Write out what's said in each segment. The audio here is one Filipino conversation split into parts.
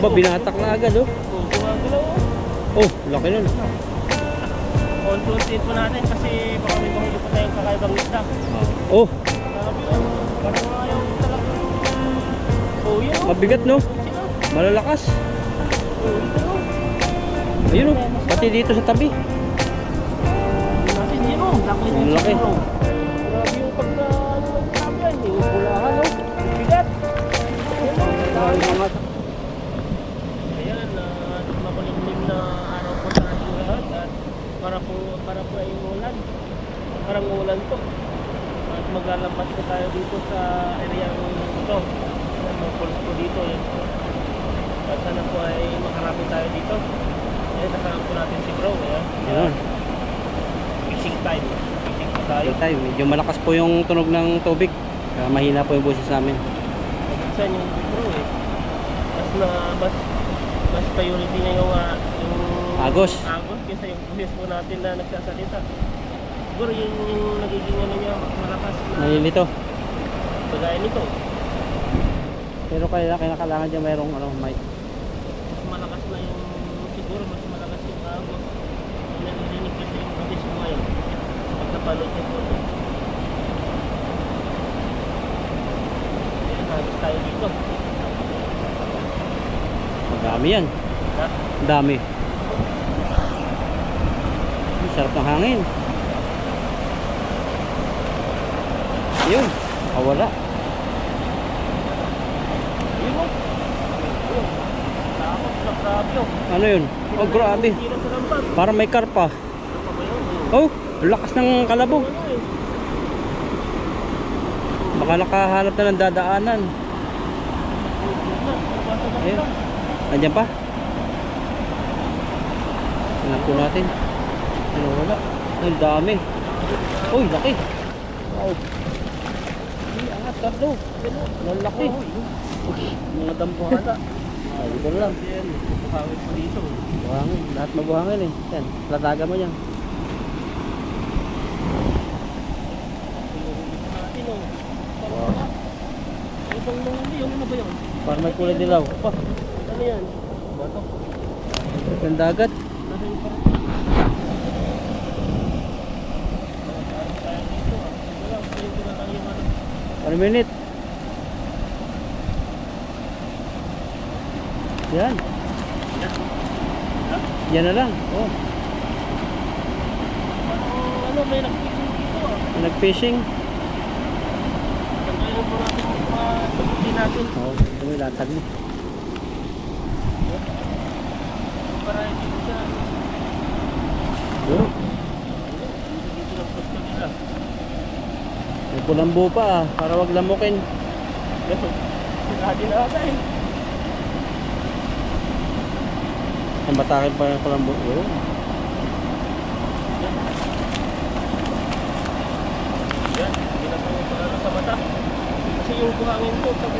Ba, binatak na agad oh. Gumagalaw. Oh, laki nun. Consultate po natin kasi baka may mahuli pa tayong kakaibang isda. Oh, Sabi ko, parang ayaw talaga. Oh, yun. mabigat no? Malalakas. Oh, ito no. Ayun oh, pati dito sa tabi. Natin yun oh. Laki Ang din laki. siguro. Grabe yung pagka ano ng sabi yan. Yung pulahan oh. Bigat. Ay, mga Ayan, makulimlim na araw po sa ating lahat at para po ay umulan. Parang umulan po. At maglalampas po tayo dito sa area ito. Ayan, mga pulis po dito. Ayan po. At sana po ay makarami tayo dito. Ayan, nakasama po natin si bro. Ayan. Ayun. Fishing time. Fishing po tayo. Tayo, medyo malakas po yung tunog ng tubig. Kaya mahina po yung boses namin. Minsan yung bro eh. Mas priority niya yung Agos. Agos kaysa yung buhis po natin na nagsasalita. Siguro yung nagiging ano niya malakas na Nalilito. kagaya nito. Pero kailangan dyan mayroong mic. Mas malakas na yung siguro mas malakas yung agos. Yung narinig kasi yung buhis mo ngayon. Pag napalot niya po. Ayan, hagos tayo dito. Madami yan. Ha? Dami. Ang sarap ng hangin. Yun. Wala. Ayun mo. Ayun. Takot na grabe oh. Ano yun? Oh, grabe. Tira sa lambat. Parang may karpa. Ano ba yun? Oh, lakas ng kalabog. Ano eh? Baka nakahanap na ng dadaanan. Ayun. Nandiyan pa? Tingnan po natin. Ano, wala. Ang dami. Uy, laki. Wow. Ay, angat, Carlo. Ang laki. Mga dambuhala. Ay, ito lang. Yan, buhangin po dito. Buhangin. Lahat mabuhangin eh. Yan, lataga mo yan. Pinuhuli po natin oh. Wow. Ibang nahuli yun, ano ba yun? Parang may kulay dilaw. Pa, ano yan? Bato. Ang dagat. Nasa yung parang. Tayo dito ah. Wala, pwede na tayo yung ano. 1 minute. Yan. Yan na lang. Oh, Ano, may nag-fishing dito ah. nag-fishing. Tanggalin po natin yung mga sabutin natin. Oh, ito may latag mo. Para hindi ko siya. Oh, Dito lang post nila. may kulambo pa ah, para wag lamukin. Sinabi na ata eh. Ang batakin pa yung kulambo. Oh. Yan, hindi na po pagalaw sa mata. Kasi yung buhangin ko, pag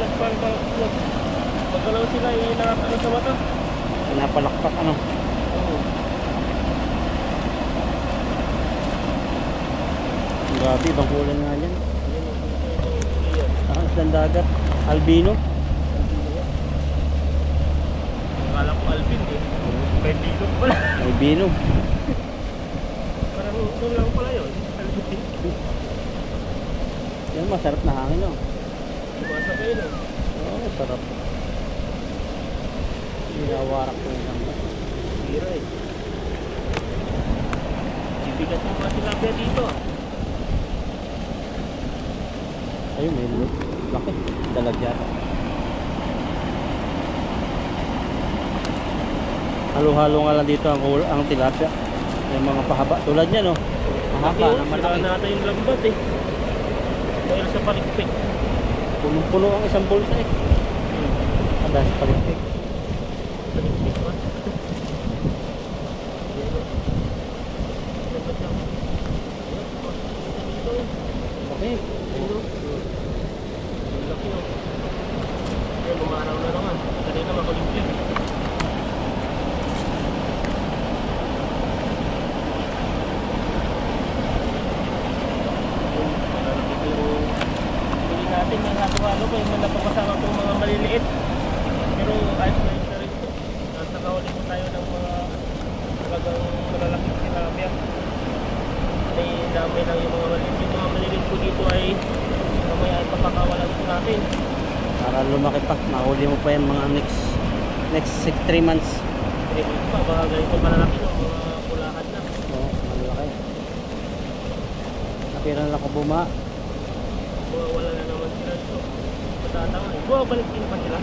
pagalaw sila, nakakano sa mata. Pinapalakpak ano. Oo. Grabe, ibang kulay nga yan. Yan yung Ah, isang dagat. Albino. akala ko Alvin eh. Pwede ko pala. Albino. Parang ito lang pala yun. Alvin. Yan, masarap na hangin oh. Sumasabay no. Oh, sarap. Hinawarak ko yung lambat. Hira eh. Ibigat mo ba sila kaya dito? Ayun, may laki. Dalag yata. Halo-halo nga lang dito ang tilapia. Yung mga pahaba. Tulad niya no. Mahaba na malaki. Sira natin yung lambat eh. Dahil sa palikpik. Punong-puno ang isang bulsa eh. Ada sa palikpik. Palikpik ba? Okay. Laki oh. Ayan, umaraw na naman. Kanina makulimlim. Huli natin yung halo-halo. Kaya man napapasama kong mga maliliit. Pero kahit Dinamay lang yung mga maliit. Yung mga maliit po dito ay mamaya ay papakawalan po natin. Para lumaki pa. Mahuli mo pa yung mga next 3 months. Ito pa, baka ganito malalaki no, mga pulahan na. Oo, malaki. Napiran lang ko buma. Wala na naman sila dito. Matatangay. Bumabalik din pa sila.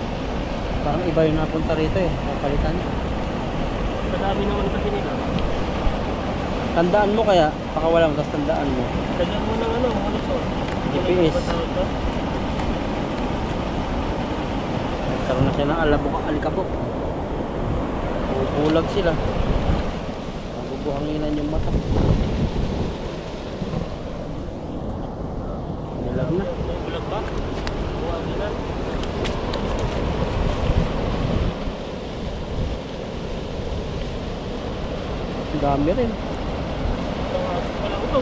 Parang iba yung napunta rito eh. Kapalitan. Madami naman kasi nila. Tandaan mo kaya. Pakawala mo, tapos tandaan mo. Lagyan mo ng ano, monitor. GPS. Ito. Nagkaroon na siya ng alikabok. Pupulag sila. Mabubuhanginan yung mata. Nilag na. Bulag ba? Buhanginan. Ang dami rin. Walang ito.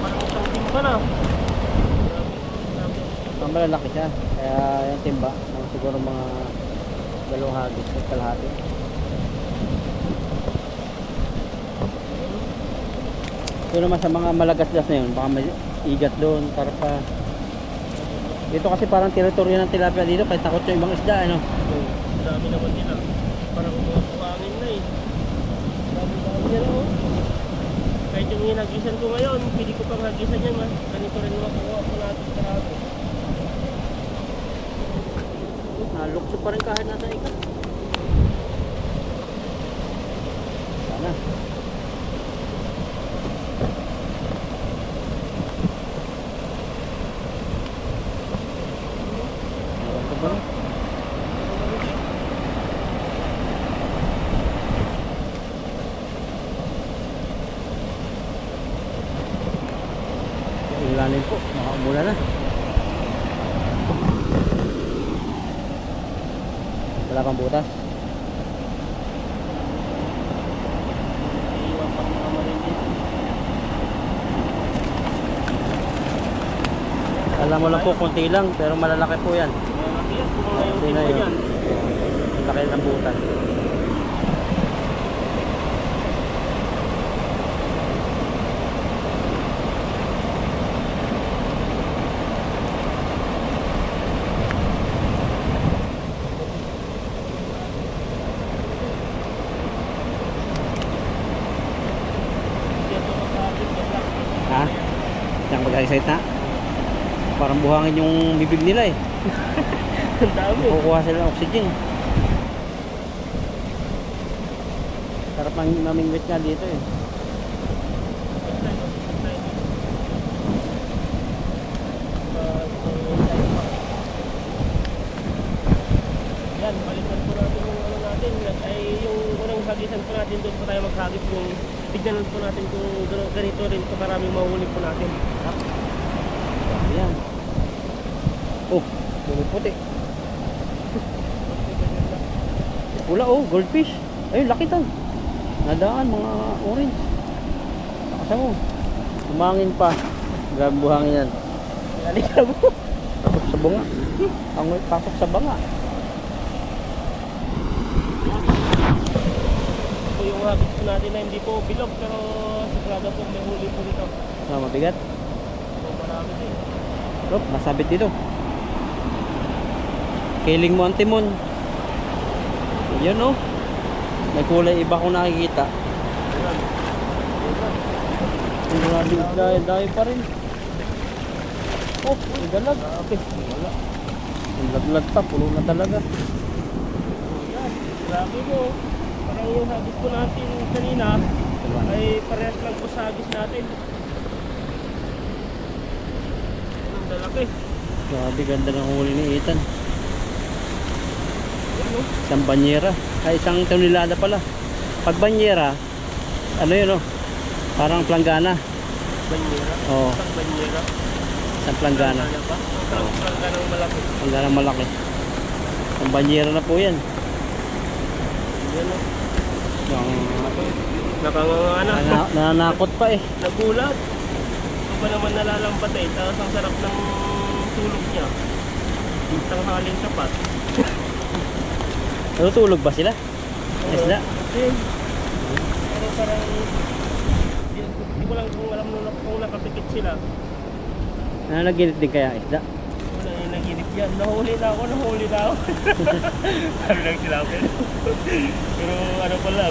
Parang isang timba na. Ang malalaki siya. Kaya yung timba, siguro mga 2 hagis at kalahati. Ito naman sa mga malagasdas na yun, baka may igat doon, karpa. Dito kasi parang teritoryo ng tilapia dito, kahit takot yung ibang isda, ano? Dami naman nila. Parang buhangin na eh. Dami nila oh. Kahit yung hinagisan ko ngayon, pili ko pang hagisan yan. Ganito rin makuha ko natin karami. Nalukso pa rin kahit nasa ikat. Sana. Ewan ko ba? Ilalim po, makaumula na. Wala pang butas. Iiwan pa mga marinit. Alam mo lang po, konti lang, pero malalaki po yan. Malaki yan. Kung ngayon Hindi tipo na yun. yan. Ang laki ng butas. Dito makakapit yan lang. Ha? Diyan mag-excite na. Parang buhangin yung bibig nila eh. Ang dami. Kukuha sila ng oxygen. Sarap namingwit nga dito eh. Yan, balikan po natin yung ano natin. Ay yung unang hagisan po natin, doon po tayo maghagis yung tignan po natin kung ganito rin po karaming mahuli po natin. Ayan. Oh, puti. Pula oh, goldfish. Ayun, laki tan. Nadaan mga orange. Nakasa mo. Umangin pa. Grabe buhangin yan. Halika mo. Pasok sa bunga. Ang pasok sa banga. Ito yung hagis po natin na hindi po bilog pero sigurado po may huli po dito. Ah, mabigat. So marami din. Oh, masabit dito. Kiling mo ang timon. Yan oh. May kulay iba kong nakikita. Ayan. Ang dami pa rin. Oh, may dalag. Okay, wala. Ang laglag pa, pulo na talaga. Ayan. Grabe mo. Parang yung hagis po natin kanina ay parehas lang po sa hagis natin. Ang lalaki. Grabe, ganda ng huli ni Ethan. Ayan o. Isang banyera. Ay, isang tonelada pala. Pag banyera, ano yun oh? Parang planggana. Banyera. Oo. Isang banyera. Isang planggana. Ano ba? Ang plangganang malaki. Plangganang malaki. Isang banyera na po yan. Ayan o. Ang Nakanganga na. nananakot pa eh. Nagulat. Ito pa naman nalalampat eh. Tapos ang sarap ng tulog niya. Tanghaling sapat. Natutulog ba sila? Isda? Pero parang ko lang kung alam nung kung nakapikit sila. Naginip din kaya isda? Wala yung naginip yan. Nahuli na ako. Sabi lang sila ako. Pero ano pala,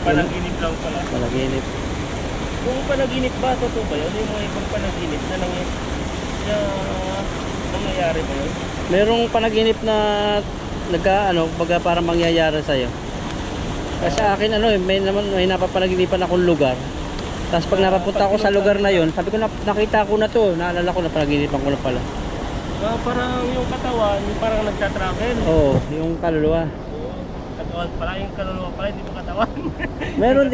panaginip lang pala. Panaginip. Kung panaginip ba, totoo ba yun? Yung mga ibang panaginip na nangyayari ba yun? Merong panaginip na baga parang mangyayari sa'yo. Kasi sa akin may napapanaginipan akong lugar. Tapos pag napapunta ako sa lugar na yon, sabi ko nakita ko na to, naalala ko na panaginipan ko na pala. Parang yung katawan, yung parang nagtatravel. Oo, yung kaluluwa. Oo, katawan pala, yung kaluluwa pala, hindi mo katawan. Meron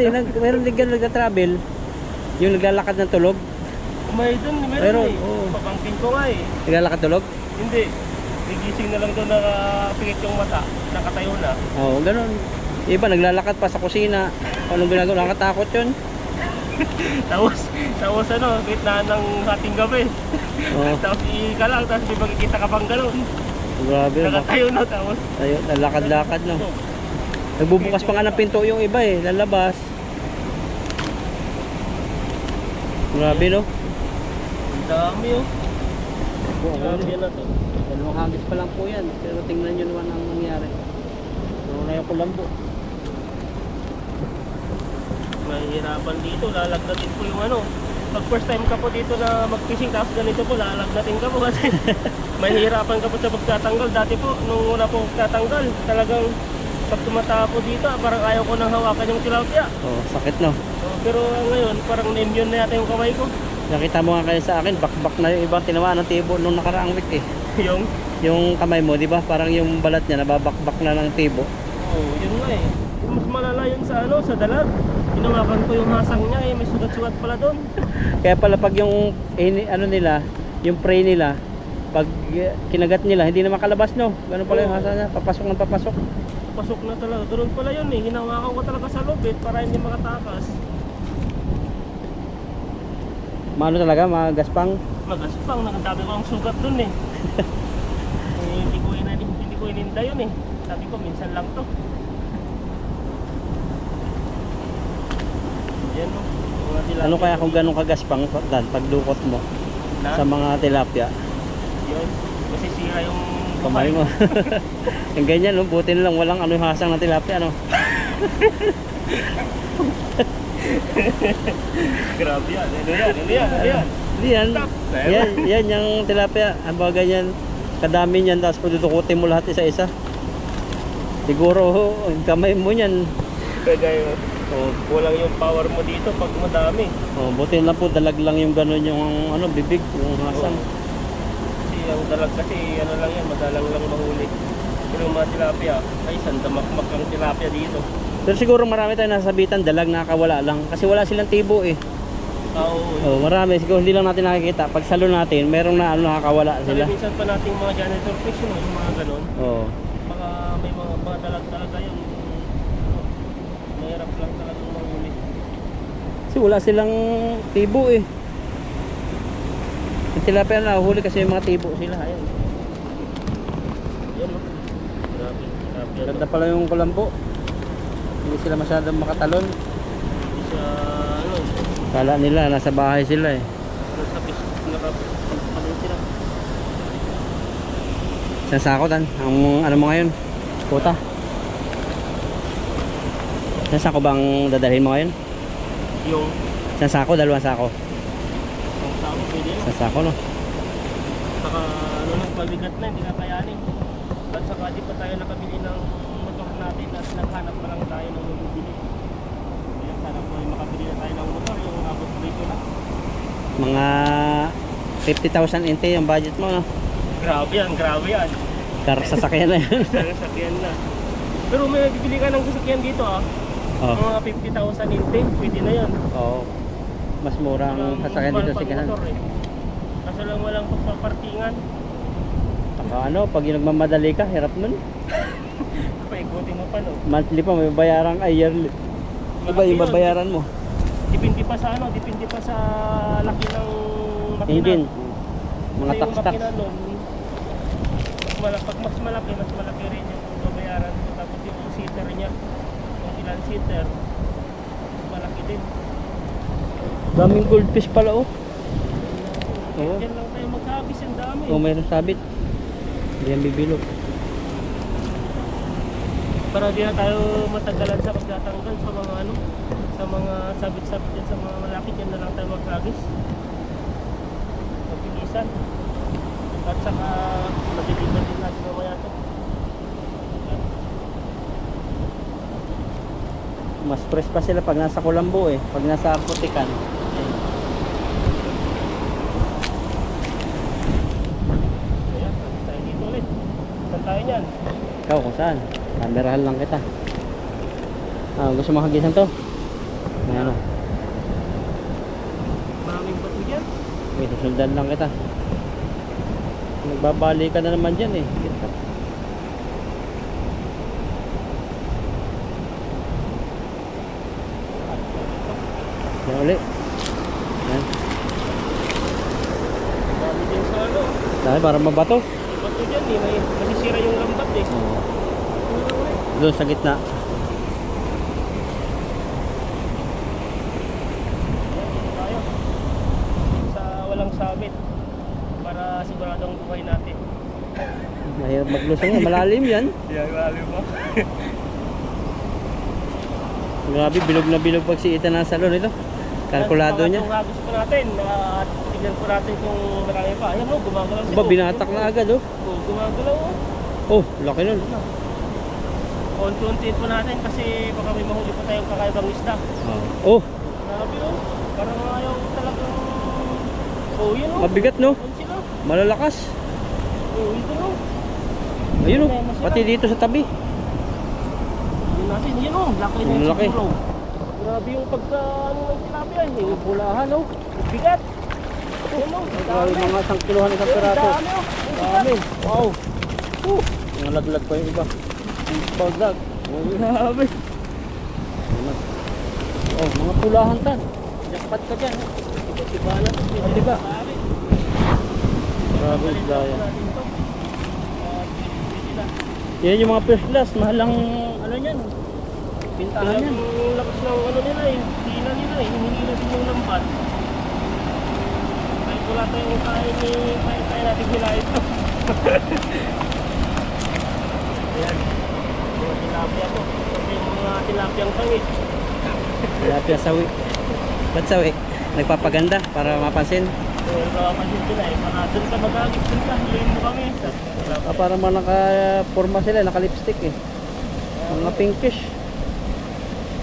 din ganun nagta-travel. Yung naglalakad ng tulog. Meron eh. Oo. Papangkin ko nga eh. Naglalakad tulog? Hindi. Nagising na lang doon, nakapikit yung mata, nakatayo na. Oo, ganun. Iba naglalakad pa sa kusina. Anong ginagawa? Nakatakot yun. tapos gitnaan ng hating gabi. Oo. Tapos ka lang, tapos di makikita ka pang gano'n. Grabe. Nakatayo na, tapos Ayun, lalakad-lakad no. Nagbubukas pa nga ng pinto yung iba eh, lalabas. Grabe no. ang dami oh. Grabe yan na to. Dalawang hagis pa lang po yan, pero tingnan nyo naman ang nangyari. Na yung kulambo. Mahihirapan dito, lalagnatin po yung ano. Pag first time ka po dito na mag-fishing, tapos ganito po, lalagnatin ka po kasi mahihirapan ka po sa pagtatanggal. Dati po, nung una po pagtatanggal, talagang pag tumatawa po dito, parang ayaw ko nang hawakan yung tilapia. Oh, sakit no. Pero ngayon, parang na-immune na yata yung kamay ko. Nakita mo nga kayo sa akin, bakbak na yung ibang tinamaan ng tibo nung nakaraang week eh. Yung kamay mo, di ba? Parang yung balat niya nababakbak na ng tibo. Oo, yun nga eh. Mas malala yun sa dalag. Hinawakan ko yung hasang niya eh, may sugat-sugat pala doon. Kaya pala pag yung yung prey nila, pag kinagat nila, hindi na makalabas no. Ganun pala yung hasa niya, papasok ng papasok. Pasok na talaga, doon pala yun eh. Hinawakan ko talaga sa loob eh, para hindi makatakas. Maano talaga, magaspang. Magaspang, nagdami ko ang sugat doon eh. Hindi ko ininda yun eh. Sabi ko, minsan lang to. Yan o. Ano kaya kung ganun kagaspang pagdukot mo sa mga tilapia? Yun, masisira yung Kamay mo. Yung ganyan, no? Buti na lang walang hasang ng tilapia, no? Grabe yan. Ano yan? Yan yung tilapia. Ang mga ganyan, kadami niyan, tapos padudukutin mo lahat isa-isa. Siguro, yung kamay mo niyan. Kaya kulang yung power mo dito pag madami. Buti na po, dalag lang yung gano'n yung bibig, yung hasang. Kasi ang dalag kasi, lang yan, madalang lang mahuli. Pero yung mga tilapia, ay sandamakmak ang tilapia dito. Pero siguro marami tayong nasasabitan, dalag nakakawala lang. Kasi wala silang tibo eh. Oo. Marami. Siguro hindi lang natin nakikita. Pag salo natin, merong nakakawala sila. Kasi minsan pa nating mga janitor fish, yung mga ganon. Oo. Baka may mga dalag talaga yun. Mahirap lang talagang mahuli. Kasi wala silang tibo eh. Yung tilapia na huli kasi yung mga tibo sila. Ayan. Yan o. Grabe. Ganda pala yung kulambo. Hindi sila masyadong makatalon. Hindi siya Kala nila nasa bahay sila eh. sa fish. Nakapalun sila. Isang sako tan. Ang mo ngayon? Puta. Isang sako bang dadalhin mo ngayon? Yung Isang sako, dalawang sako. tao pwede yun. Isang sako no. Saka pabigat na, hindi kakayanin. At saka di pa tayo nakabili ng motor natin at naghanap pa lang tayo ng bibili. Kaya sana po ay makabili na tayo ng motor, yung abot dito na. Mga 50,000 NT yung budget mo no. Grabe yan. Sasakyan na yan. Sasakyan na. Pero may bibili ka ng sasakyan dito Mga 50,000 inte, pwede na yan. Oo. Mas mura ang sasakyan dito sa Kanan. Kaso lang walang pagpaparkingan. Pag yung nagmamadali ka, hirap nun. Paikutin mo pa no. Monthly pa, may bayaran yearly. Iba yung babayaran mo. Depende pa sa laki ng makina. Engine. Mga Kasi tax-tax. yung makina nun, pag mas malaki rin yung babayaran mo. Tapos yung seater niya, kung ilan seater, mas malaki din. Daming goldfish pala oh. Oo. Diyan lang tayo magkabis, ang dami. Oh, mayroong sabit. Hindi yan bibilog. Para di na tayo matagalan sa pagtatanggal sa mga ano, sa mga sabit-sabit dyan sa mga malaki, dyan na lang tayo magkabis. Pagpilisan. At saka matitipan din natin mamaya ito. Mas fresh pa sila pag nasa Colombo eh. Pag nasa Putikan. Ayan, tayo dito ulit. Saan tayo niyan? Ikaw kung saan? Camerahan lang kita. Gusto mo hagisan to? Ayan o. Maraming bato dyan. Okay, susundan lang kita. Nagbabali ka na naman dyan eh. Kita. Yan ulit. Yan. Dami dyan sa ano. Dahil para mabato. May bato dyan eh. May masisira yung lambat eh. Oo. Doon sa gitna. Tayo sa walang sabit para siguradong buhay natin. Mahirap maglusong yan. Malalim yan. Yeah, malalim mo. Grabe, bilog na bilog pag si Ethan nasa salon ito. Kalkulado niya. Kung hagos pa natin at tignan po natin kung marami pa. Ayan o, gumagalaw siya. Ba, binatak na agad oh. Oo, gumagalaw o. Oh, laki nun. Unti-untiin po natin kasi baka may mahuli pa tayong kakaibang isda. Oh, Grabe o, parang ayaw talagang... Oh, yun o. mabigat no? Doon sila. Malalakas. Oh, ito o. Ayun oh, pati dito sa tabi. Yun natin, yun o. Laki na Ang yung laki. siguro. Grabe yung pagka ano ng tilapia. Yung pulahan oh. Bigat. Yun o, Grabe mga 1 kilohan isang piraso. dami o. Dami. Wow. Mga laglag pa yung iba. Paglag. Oh, grabe. Oh, mga pulahan tan. Jackpot ka dyan. Iba na ito. Diba? Grabe isda yan. Yan yung mga first class. Mahalang ano yan. Pintahan yan. Yung lakas ng ano nila eh. Hila nila eh. Hinihila din yung lambat. Kahit wala tayong kain eh. Kaya natin hila ito. Ayan. Mga tilapia ko. Kasi yung mga tilapiyang sangit. Tilapia sawi. Ba't sawi? Nagpapaganda para mapansin. So, nakapansin sila eh. Baka doon ka magagip doon ka. Hilayin mo kami. Para mga naka-forma sila, naka-lipstick eh. Mga pinkish.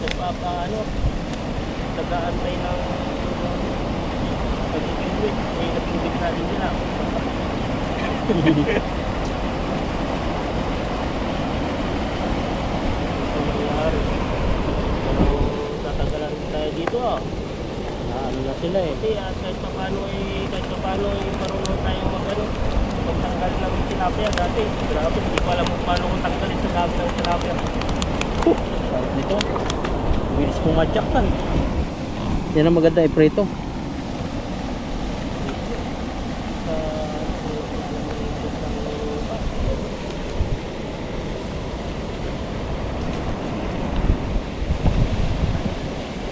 Nagpapaano. Nag-aantay ng pag-ibig. May nag-ibig natin sila. Tatagalan tayo dito ah. Ano na sila eh. Kasi kahit paano marunong tayong magtanggal ng tilapia dati. Grabe, hindi ko alam kung paano kung tanggalin sa dami ng tilapia. Sarap nito. Bilis kong madyak tan. Yan ang maganda iprito.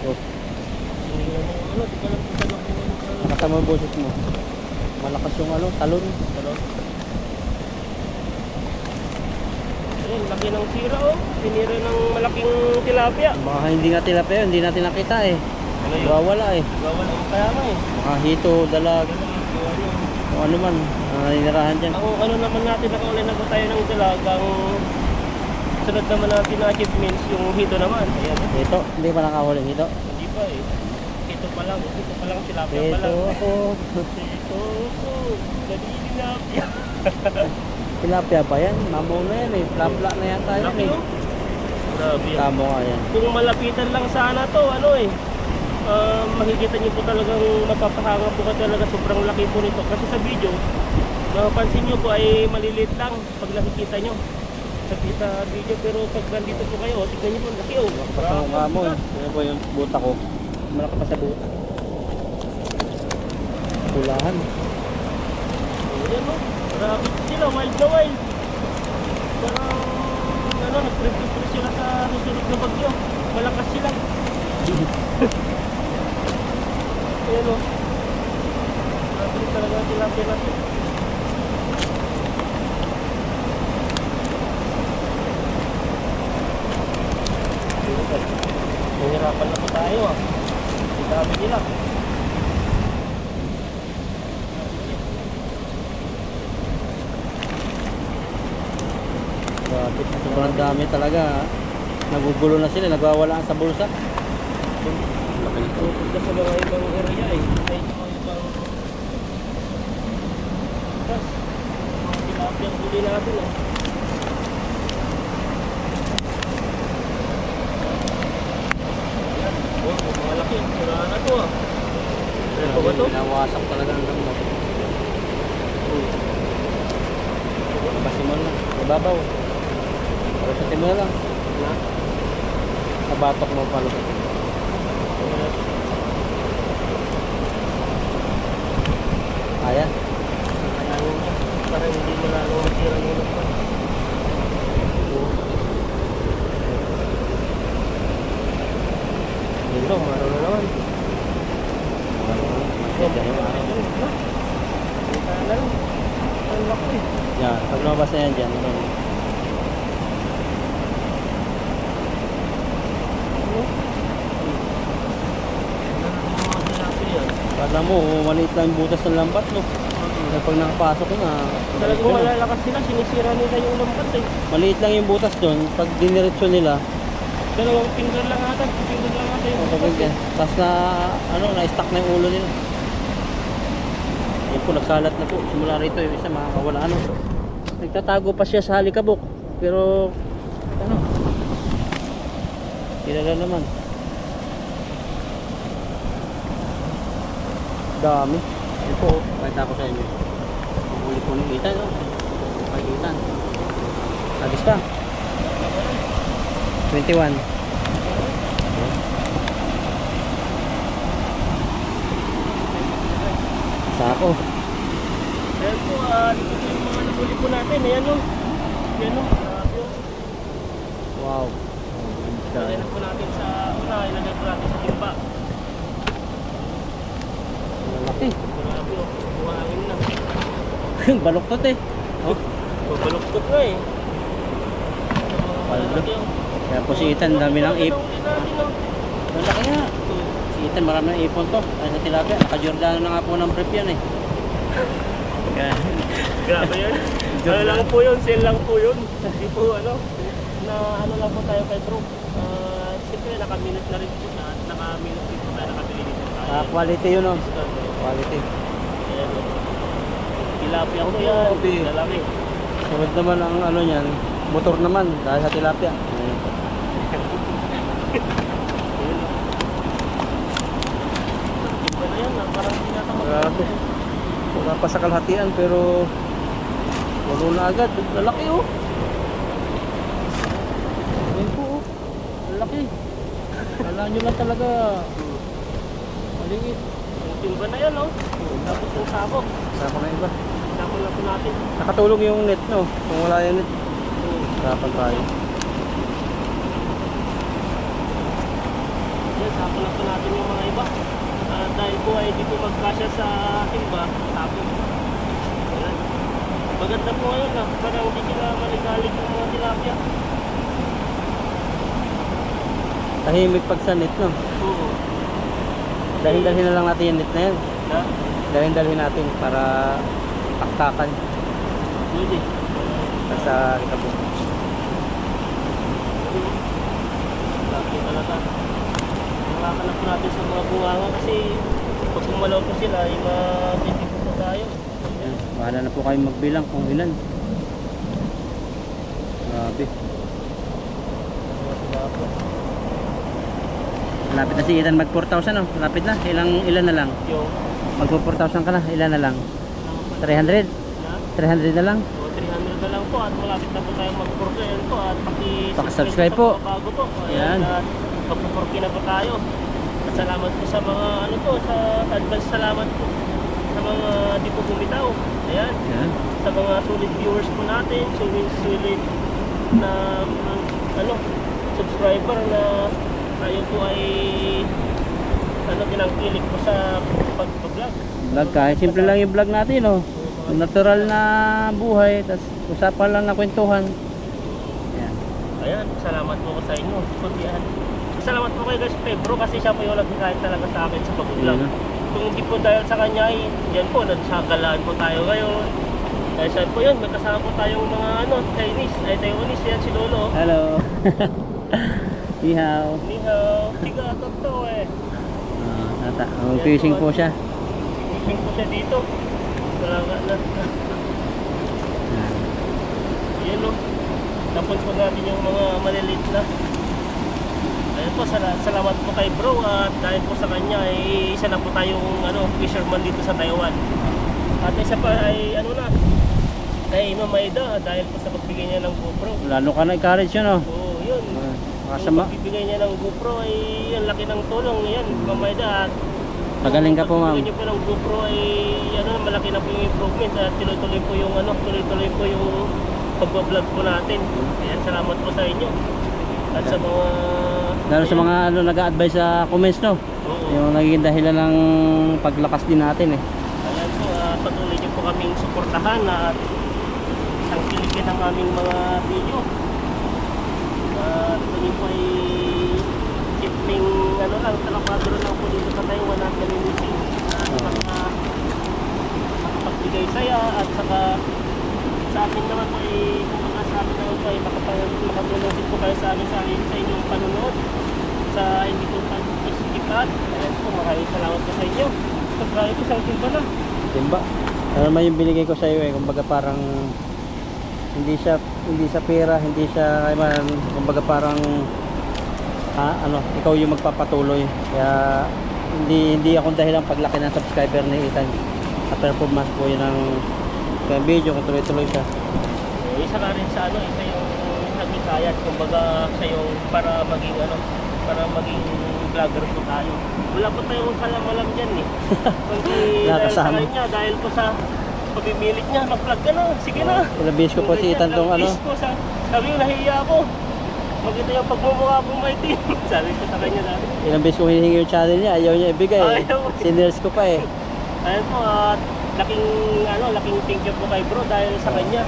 Oh, nakasama yung boses mo. Malakas yung ano, talon. Ayun, laki ng sira oh. Sinira ng malaking tilapia. Baka hindi nga tilapia, hindi natin nakita eh. Ano yun? Wawala eh. Gawala ko kaya nga eh. Baka hito, dalag, o ano man, ninirahan dyan. Ang ano naman natin, nakauli na po tayo ng dalagang sunod naman natin na achievements, yung hito naman. Ayan. Hito, hindi pa nakahuli hito. Hindi pa eh. Hito pa lang tilapia pa Hito lang. ako. Hito ako. Tilapia. Tilapia pa yan, mamaw na yan eh. Plapla na yan tayo Laki eh. oh. Grabe yan. Tamo nga yan. Kung malapitan lang sana to, ano eh. Makikita niyo po talagang mapapahanga po ka talaga, sobrang laki po nito. Kasi sa video, mapapansin niyo po ay maliliit lang pag nakikita niyo sa video, pero pag nandito po kayo, tignan niyo po, laki oh. Malaki pa sa mukha mo eh. Ano ba yung buta ko? Malaki pa sa buta. Pulahan. Ayan oh, grabe sila, wild na wild. Parang, ano, nag-prepare sila sa susunod na bagyo. Malakas sila. lagyan natin. Nahirapan na po tayo ah. Ang dami nila. Grabe, sobrang dami talaga. Nagugulo na sila, nagwawalaan sa bulsa. Laki nito. Pupunta sa mga ibang area eh. Sa mga ibang... Tapos, mga tilapia ang huli natin eh. Ayan. Oh, malaki. Sirahan na to ah. Ito ba to? Nawasak talaga ang gamot. Basin mo lang, ibabaw. Pero sa timo na lang. Na? Nabatok mo palo. Ayan. Kailangan niya. Para hindi mo lalong matira yung ulo pa. Yun lang, maro na naman. Ang laki. Yan, pag lumabas na yan dyan. Ano? Kala mo, maliit lang yung butas ng lambat, no? Kaya pag nakapasok ko na, Talagang malalakas sila, sinisira nila yung lambat eh. maliit lang yung butas doon. Pag diniretso nila, Dalawang finger lang ata yung butas eh. tapos na, ano, na-stuck na yung ulo nila. Yan po, nagkalat na po. Simula rito yung isa, makakawala ano. Nagtatago pa siya sa halikabok. Pero, ano, kilala naman. Dami. Yan po, pakita ko sa inyo. Ang huli po ng itan, no? Ang itan. Agis pa. 21. Sako. Ayan po, dito po yung mga nabuli po natin. Ayan o. Ayan o. Grabe o. Wow. Ilagay na po natin sa una, ilagay po natin sa timba. Malaki. Grabe o. Buhangin na. Baloktot eh. Oh. Babaluktot na eh. Malaki. Kaya po si Ethan, dami ng ip. Malaki nga. Si Ethan, marami ng ipon to. Ay sa tilapia. Naka-Giordano na nga po ng brief yan eh. Grabe yan. Ano lang po yun, sale lang po yun. Hindi po ano, na ano lang po tayo kay bro. Siyempre naka-minute na rin po siya. Naka-minute rin po tayo, nakabili dito tayo. Quality yun oh. Quality. Ayan o. Tilapia ko yan. Lalaki. Sunod naman ang ano niyan. Motor naman dahil sa tilapia. Iba na yan, parang tinatawag. Grabe. Wala pa sa kalahatian pero walo na agad. Lalaki oh. Ayan po oh. Lalaki. Kala nyo lang talaga maliit. Yung timba na yan o. Tapos yung sako. Sako na iba. Sako lang po natin. Nakatulong yung net no. Kung wala yung net, hirapan tayo. Yan, sako lang po natin yung mga iba. Dahil po ay di po magkasya sa timba, tapos. Ayan. Maganda po ngayon na, parang hindi sila maligalig yung mga tilapia. Tahimik pag sa net no. Oo. Dalhin-dalhin na lang natin yung net na yan. Ha? Dalhin-dalhin natin para taktakan Pwede. sa likabok. Laki talaga. Nakakanap po natin sa mga bunganga kasi pag kumalaw po sila, ay matitipo po tayo. Yan. Bahala na po kayo magbilang kung ilan. Grabe. Malapit na si Ethan mag 4,000 no? Malapit na. Ilan na lang? Yung, Mag 4,000 ka na. Ilan na lang? 300? na? 300 na lang? O, 300 na lang po at malapit na po tayo mag-4K. Ayan po at Paki-subscribe po. Bago po. Ayan. At mag-4K na po tayo. At salamat po sa mga ano po, sa advance salamat po sa mga di po bumitaw. Ayan. Yan. Sa mga solid viewers po natin, solid na ano, subscriber na tayo po ay ano, tinangkilik po sa pag-vlog. Vlog kahit simple lang yung vlog natin, no? Natural na buhay, tas usapan lang na kwentuhan. Yan. Ayan, salamat po ko sa inyo. Kundihan. Salamat po kay guys Pedro kasi siya po yung naghikayat talaga sa akin sa pag-vlog. Yun. Kung hindi po dahil sa kanya, yan po, nagsagalaan po tayo ngayon. Dahil saan po yun, may kasama po tayong mga Chinese, ay Taiwanese, yan si Lolo. Hello. Ni hao. Ni hao, tiga, totoo eh. Fishing po siya. Fishing po siya dito. Talaga na. Yan o. Tapos po natin yung mga maliliit na. Ayun po, salamat po kay bro at dahil po sa kanya ay isa na po tayong fisherman dito sa Taiwan. At isa pa ay ay Mamayda dahil po sa pagbigay niya ng GoPro. Lalo ka na-encourage yun, no? Oo, yun. Kasama. Yung pagbibigay niya ng GoPro ay ang laki ng tulong. Yan, Mamayda. At Magaling ka po, ma'am. pagbibigay niyo po ng GoPro ay malaki na po yung improvement at tuloy-tuloy po yung pag-vlog po natin. Ayan, salamat po sa inyo. At sa mga Lalo sa mga nag-a-advise sa comments, no? Oo. Yung nagiging dahilan ng paglakas din natin, eh. Ayan po, patuloy niyo po kaming suportahan at tangkilikin ang aming mga video. Ito niyo po ay simpleng talakadro lang po dito sa Taiwan at namimiting makapagbigay saya at saka sa amin naman po ay kumbaga sa amin naman po ay makatulong din po kayo sa amin sa inyong panunood sa hindi po pag-iskipan. Ayan po, maraming salamat po sa inyo. Pagkaya ko sa timba na. Timba. Ano naman yung binigay ko sa iyo, eh. Kumbaga parang hindi siya pera, hindi siya kumbaga parang ikaw yung magpapatuloy. Kaya hindi ako dahil ang paglaki ng subscriber ni Ethan. Sa performance po yun ng video kung tuloy-tuloy siya. Isa ka rin sa isa yung nagkikayat kumbaga sa yung para maging vlogger po tayo. Wala po tayong kalam-alam dyan eh. Kundi dahil sa kanya, dahil po sa pagmimilit niya, mag-vlog ka na, sige na. Ilabis ko po si Ethan tong sabi ko, nahiya ako. Maganda yung pagmumukha pong maitim. Sabi ko sa kanya dati. Ilang beses ko hinihingi yung channel niya, ayaw niya ibigay. Siners ko pa eh. Ayun po, laking thank you po kay bro dahil sa kanya.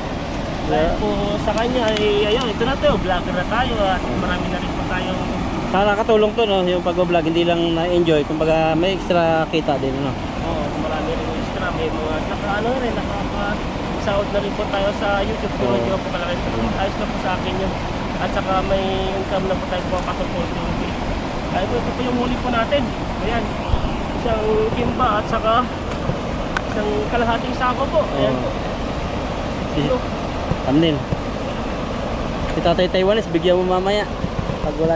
Dahil po sa kanya ay ito na tayo, vlogger na tayo at marami na rin po tayong Nakakatulong to, no, yung pag-vlog, hindi lang na-enjoy, kumbaga may extra kita din, no. Oo, marami rin extra, may mga nakaka-sahod na rin po tayo sa YouTube, pero hindi po kalaki. Ayos na po sa akin yun. At saka may income na po tayo po kasuport. Ay po, ito po yung huli po natin. Ayan, isang timba at saka isang kalahating sako po. Ayan po. Ito. Thumbnail. Si Tatay Taiwanese, bigyan mo mamaya. Pag wala